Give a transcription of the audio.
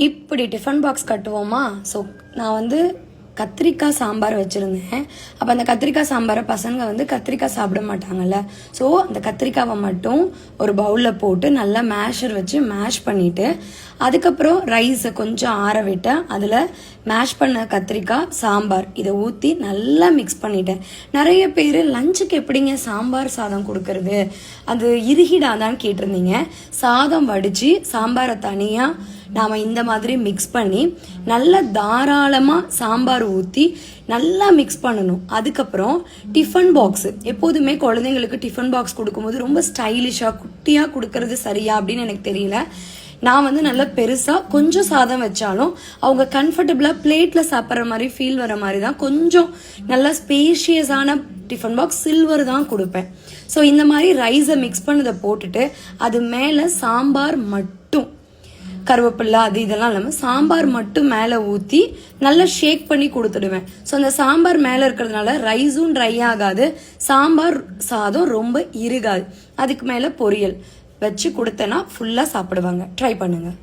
இப்படி tiffin box கட்டுவோமா? So நான் வந்து கத்திரிக்காய் சாம்பார் வச்சுருந்தேன். அப்போ அந்த கத்திரிக்காய் சாம்பாரை பசங்க கத்திரிக்காய் சாப்பிட மாட்டாங்கல்ல. ஸோ அந்த கத்திரிக்காவை மட்டும் ஒரு பவுலில் போட்டு நல்லா மேஷர் வச்சு மேஷ் பண்ணிவிட்டு அதுக்கப்புறம் ரைஸை கொஞ்சம் ஆற விட்டு அதில் மேஷ் பண்ண கத்திரிக்காய் சாம்பார் இதை ஊற்றி நல்லா மிக்ஸ் பண்ணிட்டேன். நிறைய பேர் லஞ்சுக்கு எப்படிங்க சாம்பார் சாதம் கொடுக்கறது, அது இறுகிடாதான்னு கேட்டிருந்தீங்க. சாதம் வடித்து சாம்பாரை தனியாக நாம் இந்த மாதிரி மிக்ஸ் பண்ணி நல்லா தாராளமாக சாம்பார் ஊற்றி நல்லா மிக்ஸ் பண்ணணும். அதுக்கப்புறம் டிஃபன் பாக்ஸு எப்போதுமே குழந்தைங்களுக்கு டிஃபன் பாக்ஸ் கொடுக்கும்போது ரொம்ப ஸ்டைலிஷாக குட்டியாக கொடுக்கறது சரியா அப்படின்னு எனக்கு தெரியல. நான் நல்லா பெருசாக கொஞ்சம் சாதம் வச்சாலும் அவங்க கம்ஃபர்டபுளாக பிளேட்டில் சாப்பிட்ற மாதிரி ஃபீல் வர மாதிரி தான் கொஞ்சம் நல்லா ஸ்பேஷியஸான டிஃபன் பாக்ஸ் சில்வர் தான் கொடுப்பேன். ஸோ இந்த மாதிரி ரைஸை மிக்ஸ் பண்ணதை போட்டுட்டு அது மேலே சாம்பார் மட்டும், கருவேப்பிலை அது இதெல்லாம் இல்லாமல் சாம்பார் மட்டும் மேலே ஊற்றி நல்லா ஷேக் பண்ணி கொடுத்துடுவேன். ஸோ அந்த சாம்பார் மேலே இருக்கிறதுனால ரைஸும் ட்ரை ஆகாது, சாம்பார் சாதம் ரொம்ப இறுகாது. அதுக்கு மேலே பொரியல் வச்சு கொடுத்தேன்னா ஃபுல்லாக சாப்பிடுவாங்க. ட்ரை பண்ணுங்கள்.